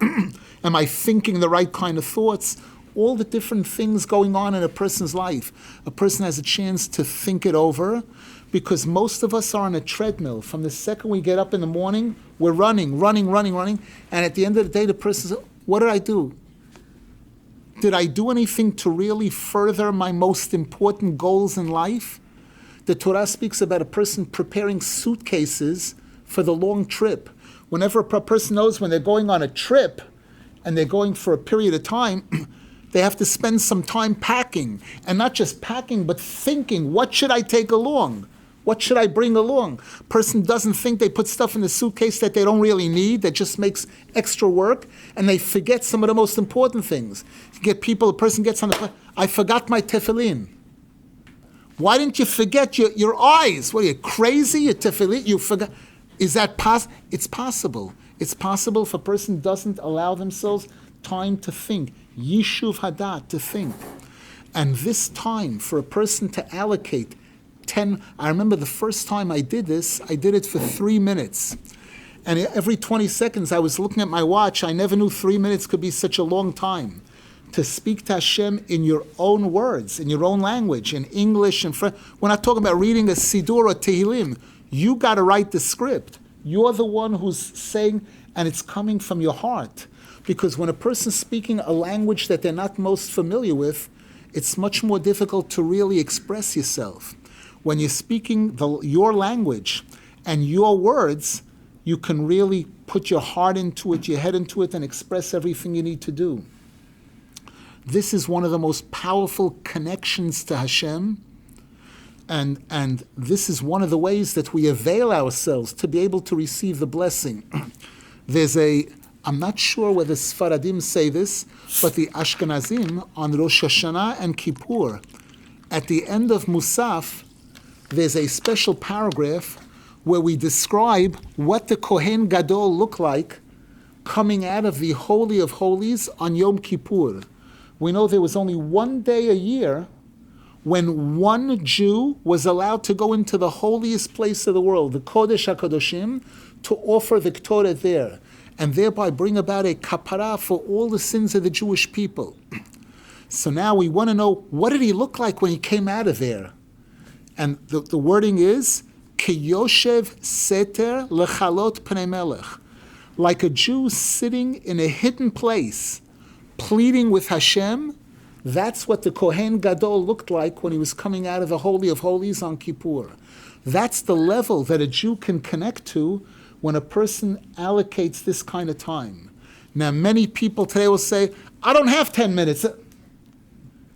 Am I thinking the right kind of thoughts? All the different things going on in a person's life. A person has a chance to think it over, because most of us are on a treadmill. From the second we get up in the morning, we're running. And at the end of the day, the person says, what did I do? Did I do anything to really further my most important goals in life? The Torah speaks about a person preparing suitcases for the long trip. Whenever a person knows when they're going on a trip and they're going for a period of time, they have to spend some time packing. And not just packing, but thinking, what should I take along? What should I bring along? Person doesn't think, they put stuff in the suitcase that they don't really need, that just makes extra work, and they forget some of the most important things. You get people, a person gets on the plane, I forgot my tefillin. Why didn't you forget your eyes? What are you, crazy? Your tefillin, you forgot. Is that possible? It's possible. It's possible if a person doesn't allow themselves time to think. Yishuv hadat, to think. And this time for a person to allocate 10, I remember the first time I did this, I did it for 3 minutes. And every 20 seconds I was looking at my watch. I never knew 3 minutes could be such a long time. To speak to Hashem in your own words, in your own language, in English and French. We're not talking about reading a Sidur or Tehillim. You got to write the script. You're the one who's saying, and it's coming from your heart. Because when a person's speaking a language that they're not most familiar with, it's much more difficult to really express yourself. When you're speaking your language and your words, you can really put your heart into it, your head into it, and express everything you need to do. This is one of the most powerful connections to Hashem, and this is one of the ways that we avail ourselves to be able to receive the blessing. I'm not sure whether Sfaradim say this, but the Ashkenazim on Rosh Hashanah and Kippur, at the end of Musaf, there's a special paragraph where we describe what the Kohen Gadol looked like coming out of the Holy of Holies on Yom Kippur. We know there was only one day a year when one Jew was allowed to go into the holiest place of the world, the Kodesh HaKadoshim, to offer the Torah there, and thereby bring about a kapara for all the sins of the Jewish people. So now we want to know, what did he look like when he came out of there? And the wording is, Kiyoshev seter lechalot pnei melech, like a Jew sitting in a hidden place, pleading with Hashem. That's what the Kohen Gadol looked like when he was coming out of the Holy of Holies on Kippur. That's the level that a Jew can connect to when a person allocates this kind of time. Now, many people today will say, I don't have 10 minutes.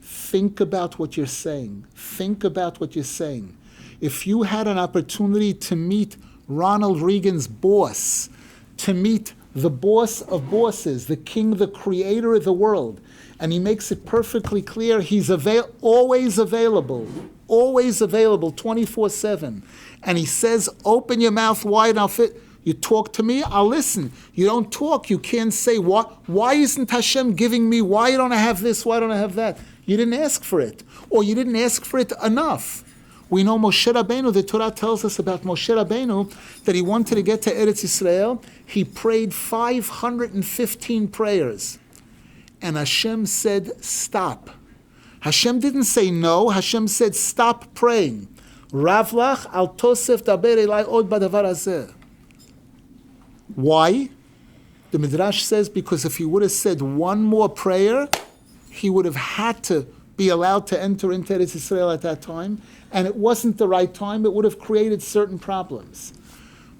Think about what you're saying. Think about what you're saying. If you had an opportunity to meet Ronald Reagan's boss, to meet the boss of bosses, the king, the creator of the world, and he makes it perfectly clear he's always available 24/7. And he says, open your mouth wide and I'll fit. You talk to me, I'll listen. You don't talk, you can't say, why isn't Hashem giving me, why don't I have this, why don't I have that? You didn't ask for it, or you didn't ask for it enough. We know Moshe Rabbeinu, the Torah tells us about Moshe Rabbeinu, that he wanted to get to Eretz Yisrael. He prayed 515 prayers. And Hashem said, stop. Hashem didn't say no, Hashem said, stop praying. Ravlach al tosef daber elai od badavar hazeh. Why? The Midrash says because if he would have said one more prayer, he would have had to be allowed to enter into Eretz Yisrael at that time, and it wasn't the right time. It would have created certain problems.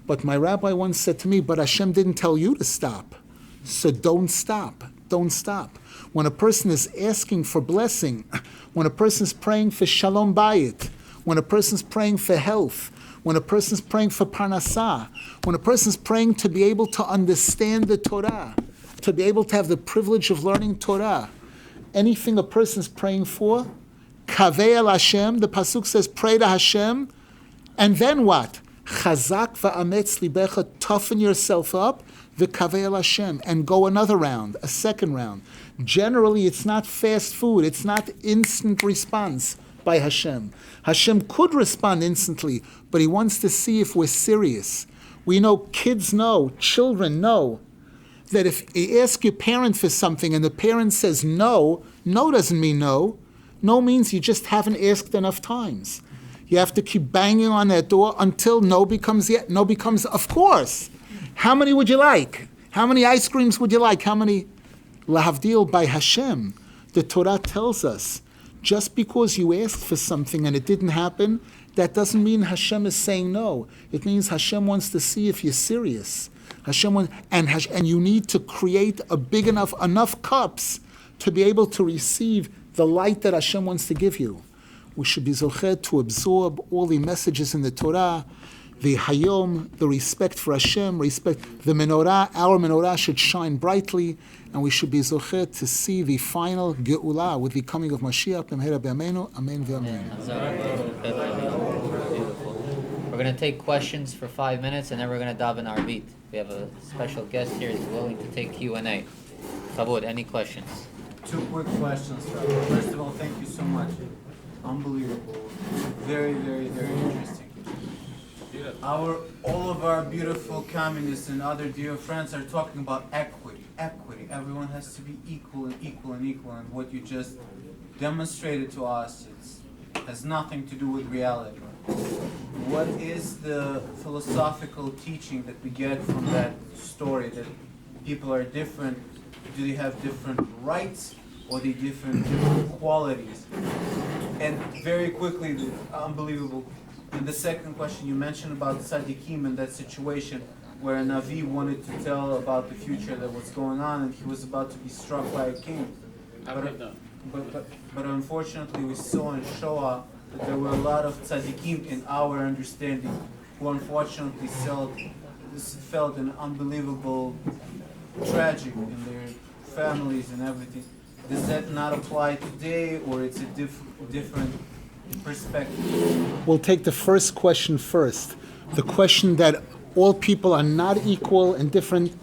But my rabbi once said to me, but Hashem didn't tell you to stop. So don't stop. Don't stop. When a person is asking for blessing, when a person is praying for shalom bayit, when a person is praying for health, when a person is praying for parnasah, when a person is praying to be able to understand the Torah, to be able to have the privilege of learning Torah, anything a person is praying for, kaveh el Hashem, the pasuk says, pray to Hashem, and then what? Chazak va'ametz libecha, toughen yourself up, v'kaveh el Hashem, and go another round, a second round. Generally, it's not fast food, it's not instant response by Hashem. Hashem could respond instantly, but He wants to see if we're serious. We know, kids know, children know, that if you ask your parent for something and the parent says no, no doesn't mean no. No means you just haven't asked enough times. You have to keep banging on that door until no becomes yes. No becomes, of course. How many would you like? How many ice creams would you like? How many? Lahavdil, by Hashem, the Torah tells us, just because you asked for something and it didn't happen, that doesn't mean Hashem is saying no. It means Hashem wants to see if you're serious. Hashem wants, and you need to create a big enough cups to be able to receive the light that Hashem wants to give you. We should be zochet to absorb all the messages in the Torah, the hayom, the respect for Hashem, respect the menorah. Our menorah should shine brightly, and we should be zochet to see the final geula with the coming of Mashiach. B'mehera b'yameinu, amen v'amen. We're going to take questions for 5 minutes, and then we're going to daven our beat. We have a special guest here who's willing to take Q&A. Kavod, any questions? 2 quick questions, Rabbi. First of all, thank you so much. Unbelievable. Very, very, very interesting. All of our beautiful communists and other dear friends are talking about equity. Everyone has to be equal. And what you just demonstrated to us, has nothing to do with reality. What is the philosophical teaching that we get from that story, that people are different? Do they have different rights, or they different qualities? And very quickly, unbelievable. And the second question, you mentioned about tzaddikim and that situation where a Navi wanted to tell about the future, that what's going on, and he was about to be struck by a king. But unfortunately, we saw in Shoah that there were a lot of tzaddikim in our understanding who unfortunately felt an unbelievable tragedy in their families and everything. Does that not apply today, or it's a different perspective? We'll take the first question first. The question that all people are not equal and different.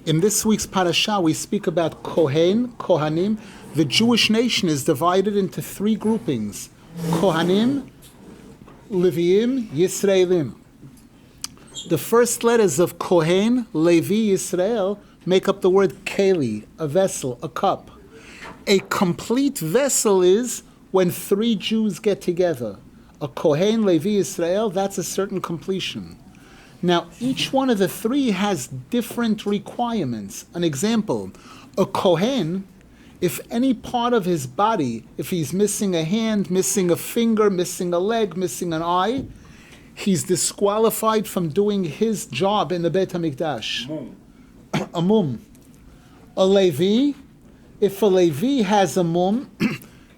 In this week's parasha, we speak about Kohanim. The Jewish nation is divided into 3 groupings: Kohanim, Leviim, Yisraelim. The first letters of Kohen, Levi, Yisrael make up the word keli, a vessel, a cup. A complete vessel is when 3 Jews get together. A Kohen, Levi, Yisrael, that's a certain completion. Now, each one of the 3 has different requirements. An example, a Kohen, if any part of his body, if he's missing a hand, missing a finger, missing a leg, missing an eye, he's disqualified from doing his job in the Beit HaMikdash. A mum. A Levi, if a Levi has a mum,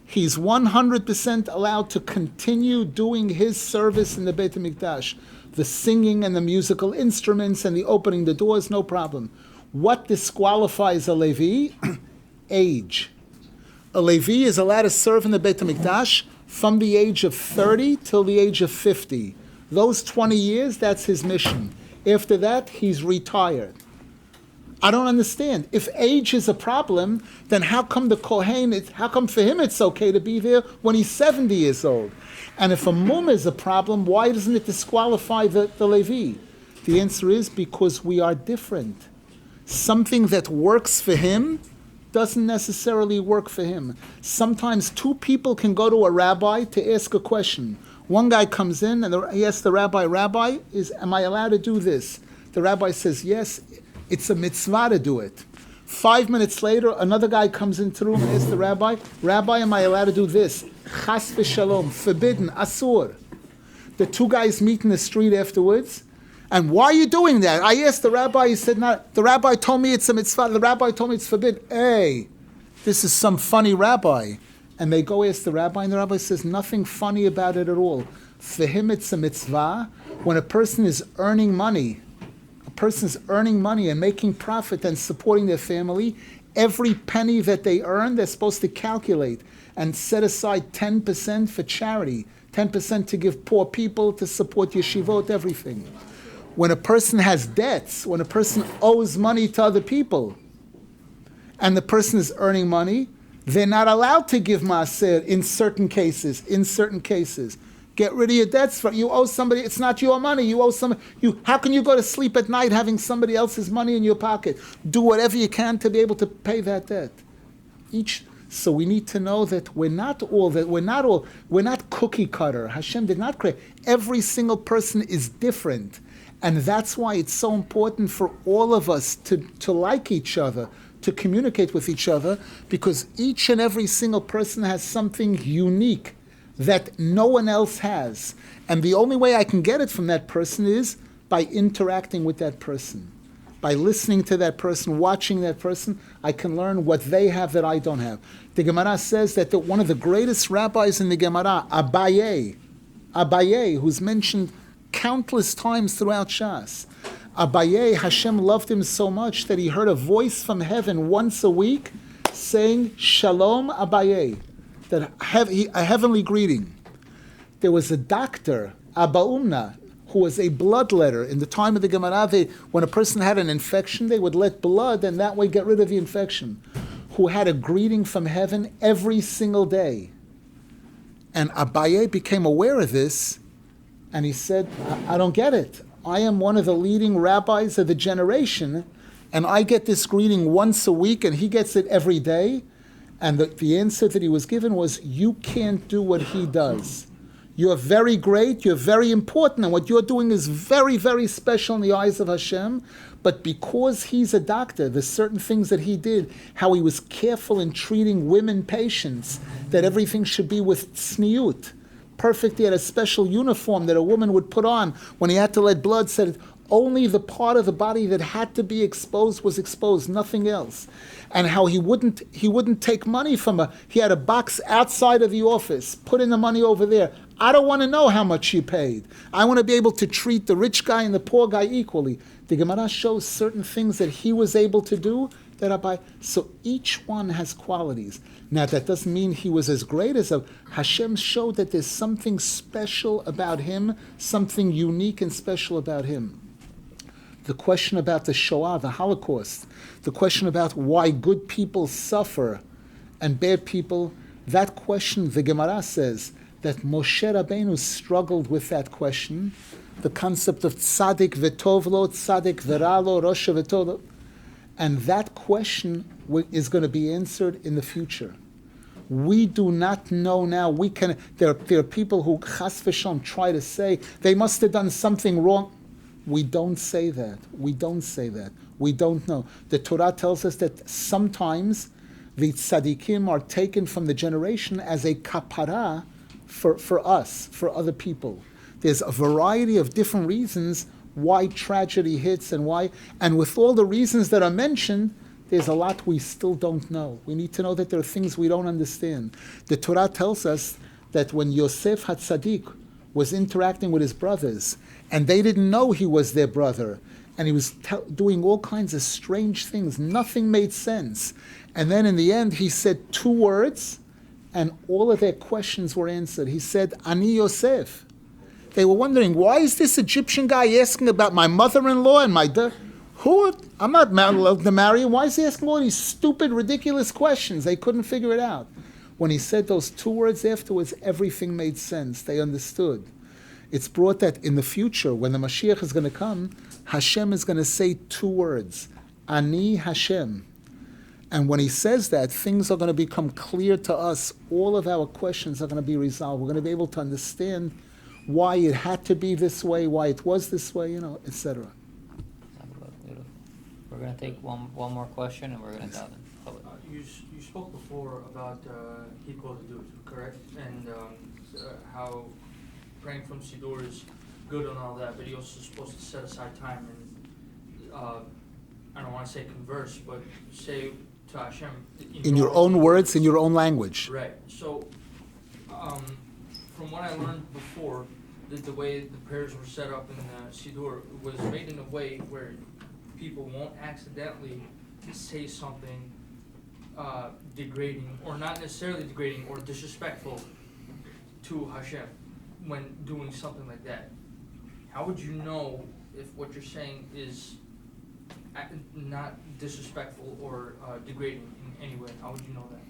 he's 100% allowed to continue doing his service in the Beit HaMikdash. The singing and the musical instruments and the opening the doors, no problem. What disqualifies a Levi? Age. A Levi is allowed to serve in the Beit HaMikdash from the age of 30 till the age of 50. Those 20 years, that's his mission. After that, he's retired. I don't understand. If age is a problem, then how come the Kohen, how come for him it's okay to be there when he's 70 years old? And if a mum is a problem, why doesn't it disqualify the Levi? The answer is because we are different. Something that works for him doesn't necessarily work for him. Sometimes 2 people can go to a rabbi to ask a question. One guy comes in and he asks the rabbi, am I allowed to do this? The rabbi says, yes, it's a mitzvah to do it. 5 minutes later, another guy comes into the room and asks the rabbi, Rabbi, am I allowed to do this? Chas v'shalom, forbidden, asur. The two guys meet in the street afterwards. And why are you doing that? I asked the rabbi, he said, not. The rabbi told me it's a mitzvah. The rabbi told me it's forbidden. Hey, this is some funny rabbi. And they go ask the rabbi, and the rabbi says, nothing funny about it at all. For him, it's a mitzvah. When a person is earning money, and making profit and supporting their family, every penny that they earn, they're supposed to calculate and set aside 10% for charity, 10% to give poor people, to support yeshivot, everything. When a person has debts, when a person owes money to other people, and the person is earning money, they're not allowed to give maaser in certain cases. Get rid of your debts. You owe somebody, it's not your money. You owe somebody. How can you go to sleep at night having somebody else's money in your pocket? Do whatever you can to be able to pay that debt. So we need to know that we're not cookie cutter. Hashem did not create. Every single person is different. And that's why it's so important for all of us to like each other, to communicate with each other, because each and every single person has something unique that no one else has. And the only way I can get it from that person is by interacting with that person. By listening to that person, watching that person, I can learn what they have that I don't have. The Gemara says that one of the greatest rabbis in the Gemara, Abaye, who's mentioned countless times throughout Shas. Abaye, Hashem loved him so much that he heard a voice from heaven once a week saying, Shalom Abaye, that a heavenly greeting. There was a doctor, Abba Umna, who was a bloodletter. In the time of the Gemara, when a person had an infection, they would let blood and that way get rid of the infection, who had a greeting from heaven every single day. And Abaye became aware of this, and he said, I don't get it. I am one of the leading rabbis of the generation, and I get this greeting once a week, and he gets it every day. And the answer that he was given was, you can't do what he does. You're very great, you're very important, and what you're doing is very, very special in the eyes of Hashem. But because he's a doctor, there's certain things that he did, how he was careful in treating women patients, that everything should be with tzniut. Perfect. He had a special uniform that a woman would put on when he had to let blood, said only the part of the body that had to be exposed was exposed, nothing else. And how he wouldn't take money from her. He had a box outside of the office, put in the money over there. I don't want to know how much she paid. I want to be able to treat the rich guy and the poor guy equally. The Gemara shows certain things that he was able to do so each one has qualities. Now that doesn't mean he was as great as Hashem showed that there's something special about him, something unique and special about him. The question about the Shoah, the Holocaust, the question about why good people suffer and bad people, that question, the Gemara says that Moshe Rabbeinu struggled with that question, the concept of tzaddik v'tovlo, tzaddik v'ralo, rosha v'tolo. And that question is going to be answered in the future. We do not know now. There are people who chas v'sham try to say they must have done something wrong. We don't say that. We don't know. The Torah tells us that sometimes the tzaddikim are taken from the generation as a kapara for us, for other people. There's a variety of different reasons why tragedy hits and why. And with all the reasons that are mentioned, there's a lot we still don't know. We need to know that there are things we don't understand. The Torah tells us that when Yosef HaTzadik was interacting with his brothers, and they didn't know he was their brother, and he was doing all kinds of strange things, nothing made sense. And then in the end, he said 2 words, and all of their questions were answered. He said, Ani Yosef. They were wondering, why is this Egyptian guy asking about my mother-in-law and my who? I'm not allowed to marry him. Why is he asking all these stupid, ridiculous questions? They couldn't figure it out. When he said those 2 words afterwards, everything made sense. They understood. It's brought that in the future, when the Mashiach is going to come, Hashem is going to say 2 words, Ani Hashem. And when he says that, things are going to become clear to us. All of our questions are going to be resolved. We're going to be able to understand why it had to be this way, why it was this way, etc. We're gonna take one more question and we're gonna dive in. You spoke before about Hitbodedut, correct? And how praying from Siddur is good and all that, but you're also supposed to set aside time and I don't want to say converse, but say to Hashem In your own words, in your own language. Right. So, from what I learned before, the way the prayers were set up in the Siddur was made in a way where people won't accidentally say something degrading, or not necessarily degrading, or disrespectful to Hashem when doing something like that. How would you know if what you're saying is not disrespectful or degrading in any way? How would you know that?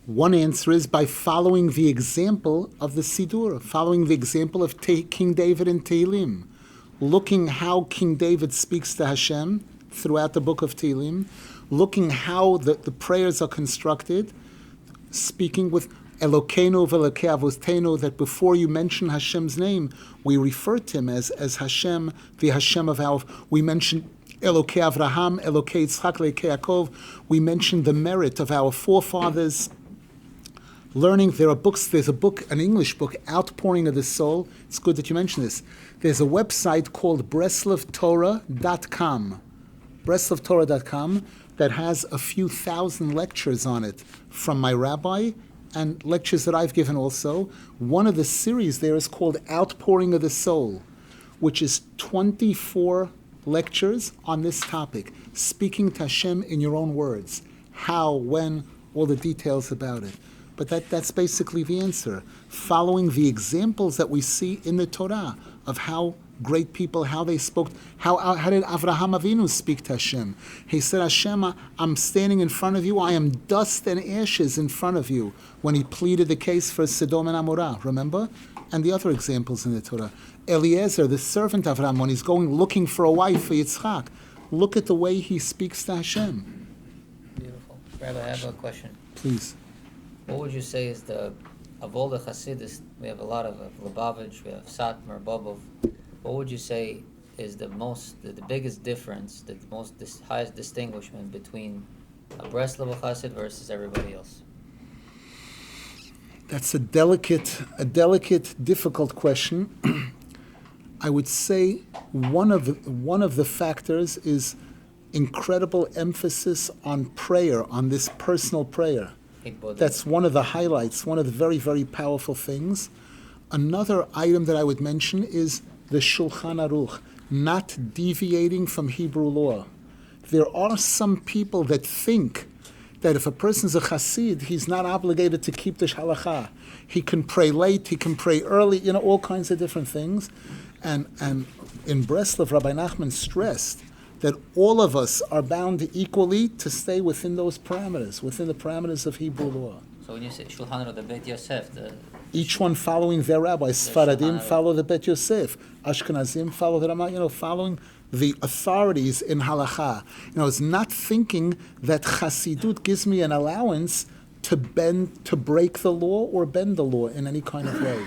One answer is by following the example of the Siddur, following the example of King David in Tehillim, looking how King David speaks to Hashem throughout the book of Tehillim, looking how the prayers are constructed, speaking with Elokeinu v'Elokei Avotenu, that before you mention Hashem's name, we refer to him as Hashem, the Hashem of our. We mention Elokei Avraham, Elokei Yitzchak, Elokei Yaakov. We mention the merit of our forefathers. Learning, there's a book, an English book, Outpouring of the Soul. It's good that you mention this. There's a website called BreslovTorah.com, BreslovTorah.com, that has a few thousand lectures on it from my rabbi and lectures that I've given also. One of the series there is called Outpouring of the Soul, which is 24 lectures on this topic, speaking to Hashem in your own words, how, when, all the details about it. But that's basically the answer. Following the examples that we see in the Torah of how great people, how they spoke, how did Avraham Avinu speak to Hashem? He said, Hashem, I'm standing in front of you, I am dust and ashes in front of you, when he pleaded the case for Sodom and Amorah, remember? And the other examples in the Torah. Eliezer, the servant of Avraham, when he's going looking for a wife for Yitzchak, look at the way he speaks to Hashem. Beautiful. Rabbi, I have a question. Please. What would you say is of all the Hasidus, we have a lot of Lubavitch, we have Satmar, Bobov. What would you say is the biggest difference, highest distinguishment between a Breslov Hasid versus everybody else? That's a delicate, difficult question. I would say one of the factors is incredible emphasis on prayer, on this personal prayer. That's one of the highlights, one of the very, very powerful things. Another item that I would mention is the Shulchan Aruch, not deviating from Hebrew law. There are some people that think that if a person's a Chassid, he's not obligated to keep the halacha. He can pray late, he can pray early, all kinds of different things. And in Breslov, Rabbi Nachman stressed that all of us are bound equally to stay within those parameters, within the parameters of Hebrew law. So when you say Shulchan Aruch, the Beit Yosef, each one following their rabbi. Sfaradim follow the Beit Yosef. Ashkenazim follow the Ramah, following the authorities in halacha. It's not thinking that Chassidut gives me an allowance to break the law or bend the law in any kind of way.